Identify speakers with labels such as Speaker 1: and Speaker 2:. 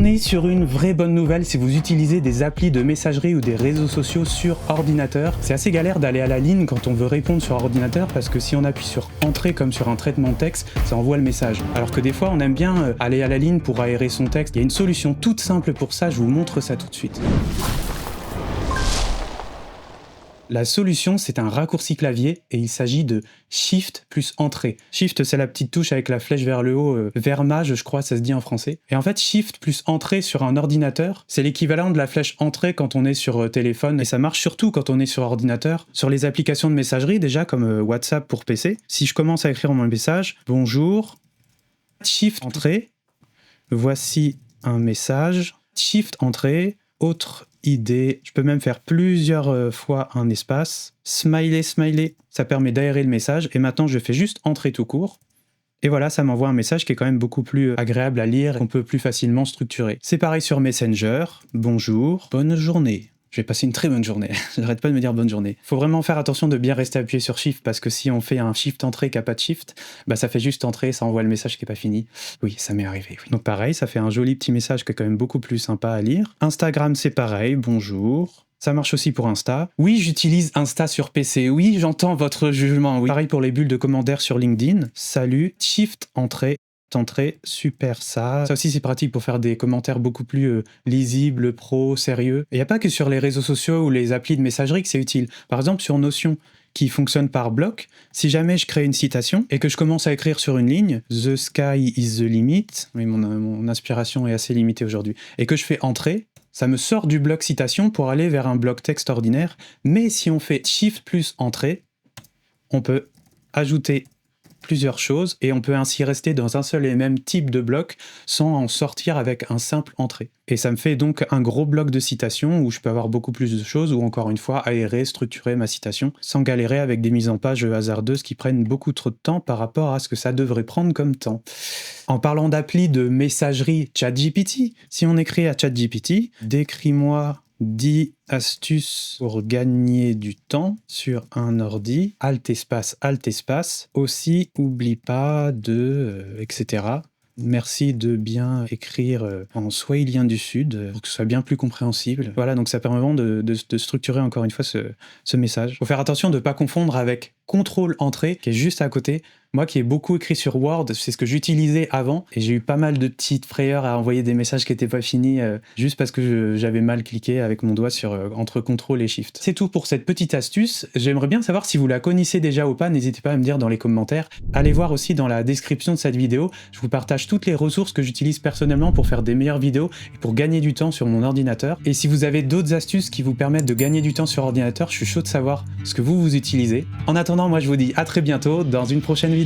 Speaker 1: On est sur une vraie bonne nouvelle si vous utilisez des applis de messagerie ou des réseaux sociaux sur ordinateur. C'est assez galère d'aller à la ligne quand on veut répondre sur ordinateur parce que si on appuie sur entrée comme sur un traitement de texte, ça envoie le message. Alors que des fois on aime bien aller à la ligne pour aérer son texte. Il y a une solution toute simple pour ça, je vous montre ça tout de suite. La solution, c'est un raccourci clavier et il s'agit de Shift plus Entrée. Shift, c'est la petite touche avec la flèche vers le haut, vers mage, je crois, ça se dit en français. Et en fait, Shift plus Entrée sur un ordinateur, c'est l'équivalent de la flèche Entrée quand on est sur téléphone. Et ça marche surtout quand on est sur ordinateur. Sur les applications de messagerie, déjà, comme WhatsApp pour PC, si je commence à écrire mon message, bonjour, Shift Entrée, voici un message, Shift Entrée, autre idée, je peux même faire plusieurs fois un espace, smiley, smiley, ça permet d'aérer le message, et maintenant je fais juste entrer tout court, et voilà, ça m'envoie un message qui est quand même beaucoup plus agréable à lire, qu'on peut plus facilement structurer. C'est pareil sur Messenger, bonjour, bonne journée. Je vais passer une très bonne journée. J'arrête pas de me dire bonne journée. Faut vraiment faire attention de bien rester appuyé sur Shift parce que si on fait un Shift entrée qui n'a pas de Shift, bah ça fait juste entrer, ça envoie le message qui n'est pas fini. Oui, ça m'est arrivé. Oui. Donc pareil, ça fait un joli petit message qui est quand même beaucoup plus sympa à lire. Instagram, c'est pareil, bonjour. Ça marche aussi pour Insta. Oui, j'utilise Insta sur PC. Oui, j'entends votre jugement. Oui. Pareil pour les bulles de commentaires sur LinkedIn. Salut, Shift entrée. Entrée, super ça. Ça aussi c'est pratique pour faire des commentaires beaucoup plus lisibles, pro, sérieux. Et il n'y a pas que sur les réseaux sociaux ou les applis de messagerie que c'est utile. Par exemple sur Notion, qui fonctionne par bloc, si jamais je crée une citation et que je commence à écrire sur une ligne, The sky is the limit, mais mon inspiration est assez limitée aujourd'hui, et que je fais entrer, ça me sort du bloc citation pour aller vers un bloc texte ordinaire, mais si on fait Shift plus entrée, on peut ajouter plusieurs choses et on peut ainsi rester dans un seul et même type de bloc sans en sortir avec un simple entrée. Et ça me fait donc un gros bloc de citation où je peux avoir beaucoup plus de choses ou encore une fois aérer, structurer ma citation sans galérer avec des mises en page hasardeuses qui prennent beaucoup trop de temps par rapport à ce que ça devrait prendre comme temps. En parlant d'appli de messagerie ChatGPT, si on écrit à ChatGPT, décris-moi 10 astuces pour gagner du temps sur un ordi, alt espace, aussi oublie pas de, etc. Merci de bien écrire en swahilien du Sud pour que ce soit bien plus compréhensible. Voilà, donc ça permet vraiment de structurer encore une fois ce message. Il faut faire attention de ne pas confondre avec contrôle entrée qui est juste à côté. Moi qui ai beaucoup écrit sur Word, c'est ce que j'utilisais avant et j'ai eu pas mal de petites frayeurs à envoyer des messages qui n'étaient pas finis juste parce que j'avais mal cliqué avec mon doigt sur entre contrôle et shift. C'est tout pour cette petite astuce. J'aimerais bien savoir si vous la connaissez déjà ou pas, n'hésitez pas à me dire dans les commentaires. Allez voir aussi dans la description de cette vidéo, je vous partage toutes les ressources que j'utilise personnellement pour faire des meilleures vidéos et pour gagner du temps sur mon ordinateur. Et si vous avez d'autres astuces qui vous permettent de gagner du temps sur ordinateur, je suis chaud de savoir ce que vous utilisez. En attendant, moi je vous dis à très bientôt dans une prochaine vidéo.